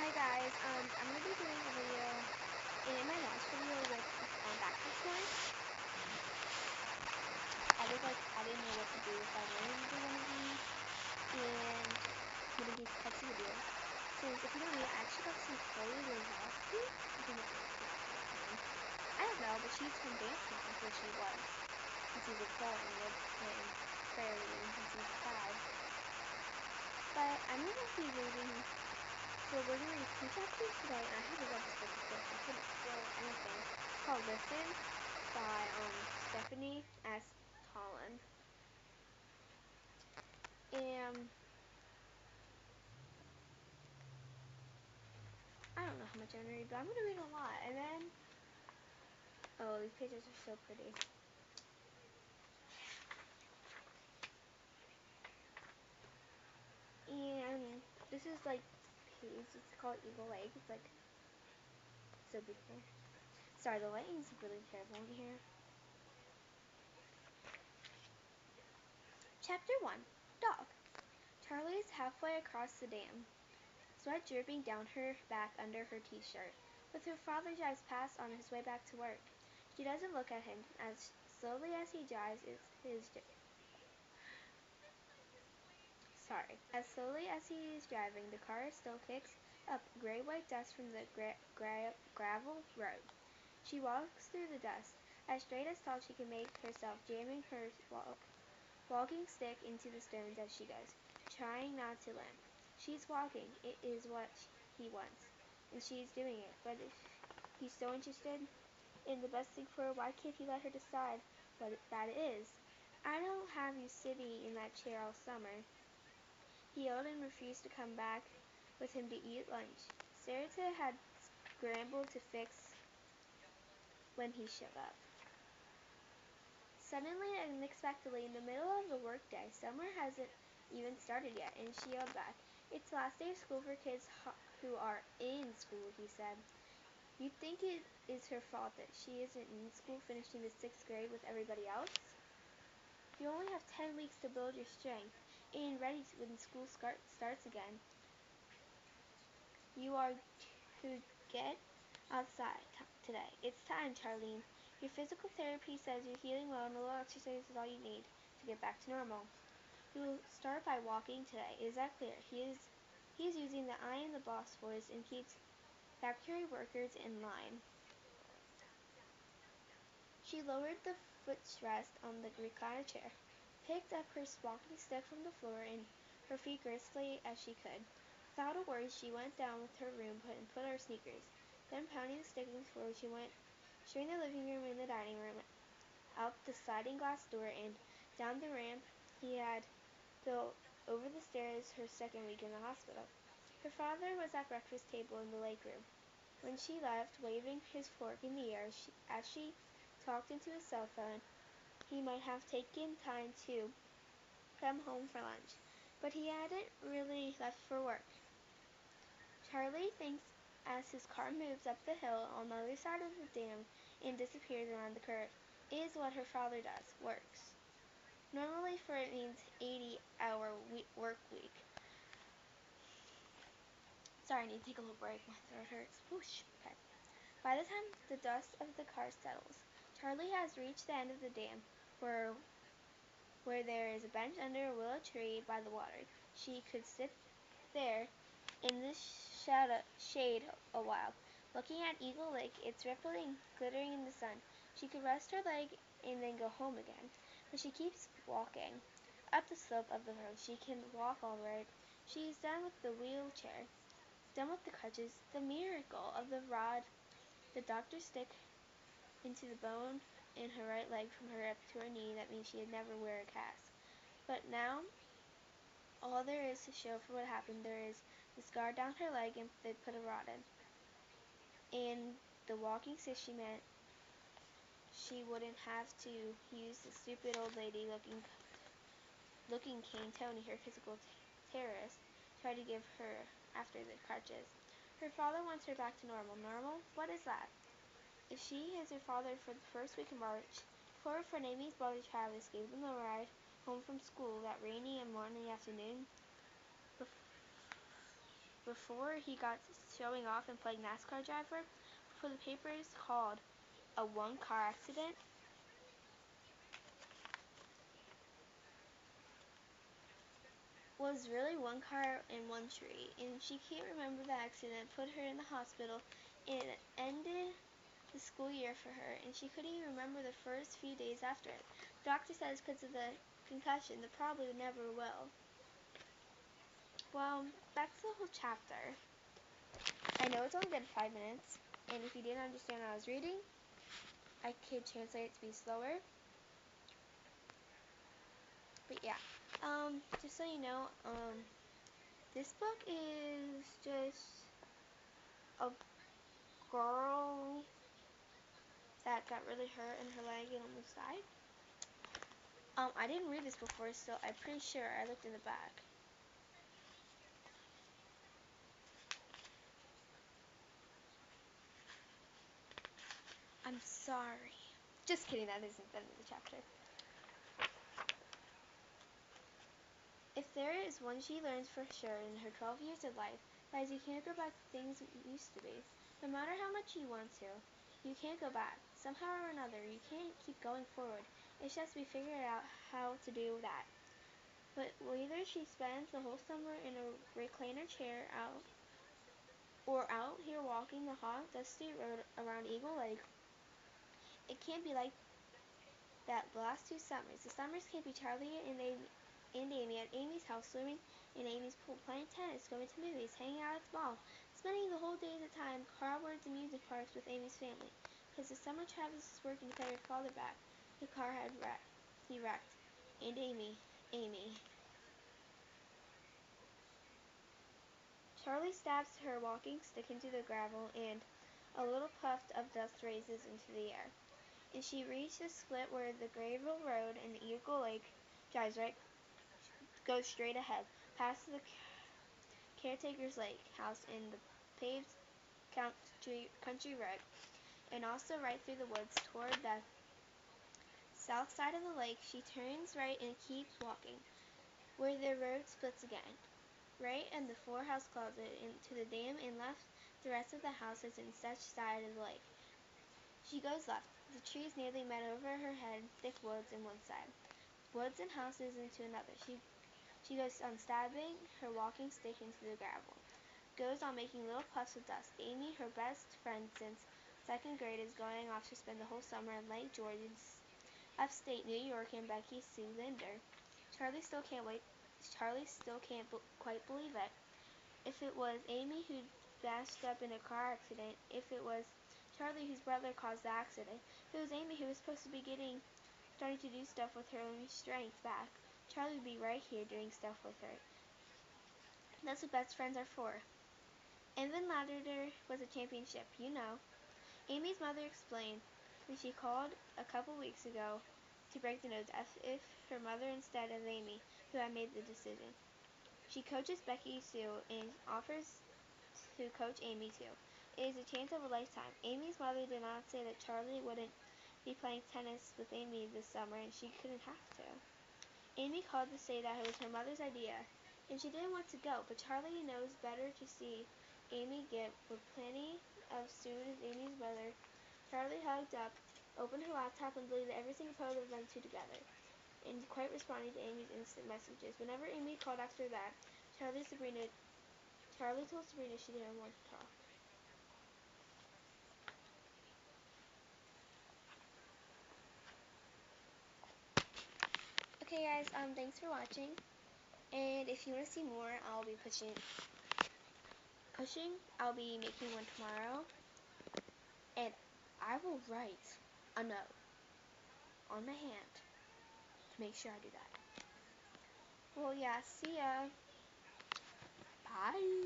Hi guys, I'm gonna be doing a video in my last video with backpack smart. I didn't know what to do if I wanted to do one of these and one of these types of videos. Since if you know me, I actually got some Chloe Lazowski. I think it's pronounced her name. I don't know, but she's from dance camp, where she was in season 4 and lived in Prairie in season 5. But I'm gonna be reading. So we're going to read 2 chapters today, and I haven't read this book before, so I couldn't spoil anything. It's called Listen by Stephanie S. Tolan. And I don't know how much I'm going to read, but I'm going to read a lot. And then, oh, these pages are so pretty. And this is like page, it's called Eagle Lake. It's like so beautiful. Sorry, the lighting's really terrible in here. Chapter 1, Dog. Charlie's halfway across the dam, sweat dripping down her back under her t-shirt. With her father drives past on his way back to work. She doesn't look at him. As slowly as he drives, As slowly as he is driving, the car still kicks up gray-white dust from the gravel road. She walks through the dust, as straight as tall she can make herself, jamming her walking stick into the stones as she goes, trying not to limp. She's walking. It is what he wants, and she's doing it. But if he's so interested in the best thing for her, why can't he let her decide what that is? I don't have you sitting in that chair all summer. He yelled and refused to come back with him to eat lunch. Sarita had scrambled to fix when he showed up. Suddenly and unexpectedly, in the middle of the workday, summer hasn't even started yet, and she yelled back, "It's the last day of school for kids who are in school," he said. "You think it is her fault that she isn't in school finishing the 6th grade with everybody else? You only have 10 weeks to build your strength and ready when school starts again. You are to get outside today. It's time, Charlene. Your physical therapy says you're healing well and a little exercise is all you need to get back to normal. You'll start by walking today. Is that clear?" He is using the I am the boss voice and keeps factory workers in line. She lowered the footrest on the recliner chair, picked up her walking stick from the floor, and her feet gracefully as she could. Without a word, she went down with her room and put on her sneakers. Then, pounding the stick in the floor, she went straight in the living room and the dining room, out the sliding glass door, and down the ramp he had built over the stairs her second week in the hospital. Her father was at breakfast table in the lake room when she left, waving his fork in the air as she talked into his cell phone. He might have taken time to come home for lunch, but he hadn't really left for work. Charlie thinks as his car moves up the hill on the other side of the dam and disappears around the curve. It is what her father does, works. Normally for it means 80-hour work week. Sorry, I need to take a little break. My throat hurts. Whoosh. Okay. By the time the dust of the car settles, Charlie has reached the end of the dam, where there is a bench under a willow tree by the water. She could sit there in the shade a while, looking at Eagle Lake, its rippling, glittering in the sun. She could rest her leg and then go home again. But she keeps walking. Up the slope of the road, she can walk all right. She is done with the wheelchair, done with the crutches. The miracle of the rod the doctor stick into the bone in her right leg from her hip to her knee. That means she'd never wear a cast. But now, all there is to show for what happened, there is the scar down her leg, and they put a rod in. And the walking stick she meant she wouldn't have to use the stupid old lady looking cane Tony, her physical terrorist, tried to give her after the crutches. Her father wants her back to normal. Normal? What is that? If she is her father for the first week in March, before her friend Amy's brother Travis gave them a ride home from school that rainy and morning afternoon, before he got showing off and playing NASCAR driver for the papers called a one-car accident. Was really one car and one tree, and she can't remember the accident, put her in the hospital, and it ended the school year for her, and she couldn't even remember the first few days after it. The doctor says because of the concussion, that probably never will. Well, that's the whole chapter. I know it's only been 5 minutes, and if you didn't understand what I was reading, I could translate it to be slower. But yeah, just so you know, this book is just a girl that got really hurt in her leg and almost died. I didn't read this before, so I'm pretty sure I looked in the back. I'm sorry. Just kidding, that isn't the end of the chapter. If there is one she learns for sure in her 12 years of life, that is you can't go back to things that used to be. No matter how much you want to, you can't go back. Somehow or another, you can't keep going forward. It's just we figured out how to do that. But whether she spends the whole summer in a recliner chair out here walking the hot, dusty road around Eagle Lake, it can't be like that the last 2 summers. The summers can't be Charlie and Amy at Amy's house, swimming in Amy's pool, playing tennis, going to movies, hanging out at the mall, spending the whole day at a time carwards and music parks with Amy's family. Because the summer Travis was working to pay her father back, the car he wrecked. And Amy. Charlie stabs her walking stick into the gravel, and a little puff of dust raises into the air. And she reached the split where the gravel road and Eagle Lake goes straight ahead, past the caretaker's lake house and the paved country road, and also right through the woods toward the south side of the lake. She turns right and keeps walking, where the road splits again. Right in the four-house closet into the dam and left the rest of the houses in such side of the lake. She goes left. The trees nearly met over her head, thick woods on one side, woods and houses into another. She goes on stabbing her walking stick into the gravel. Goes on making little puffs of dust. Amy, her best friend since second grade, is going off to spend the whole summer in Lake George in upstate New York, and Becky Sue Linder. Charlie still can't quite believe it. If it was Amy who bashed up in a car accident, if it was Charlie whose brother caused the accident, if it was Amy who was supposed to be starting to do stuff with her strength back, Charlie would be right here doing stuff with her. That's what best friends are for. And then Lavender was a championship, you know. Amy's mother explained when she called a couple weeks ago to break the news as if her mother instead of Amy who had made the decision. She coaches Becky Sue and offers to coach Amy too. It is a chance of a lifetime. Amy's mother did not say that Charlie wouldn't be playing tennis with Amy this summer, and she couldn't have to. Amy called to say that it was her mother's idea, and she didn't want to go, but Charlie knows better to see Amy get with plenty of soon as Amy's mother. Charlie hugged up, opened her laptop, and deleted every single photo of them two together, and quite responding to Amy's instant messages. Whenever Amy called after that, Charlie told Sabrina she didn't want to talk. Okay guys, thanks for watching. And if you want to see more, I'll be I'll be making one tomorrow. And I will write a note on my hand to make sure I do that. Well, yeah, see ya. Bye.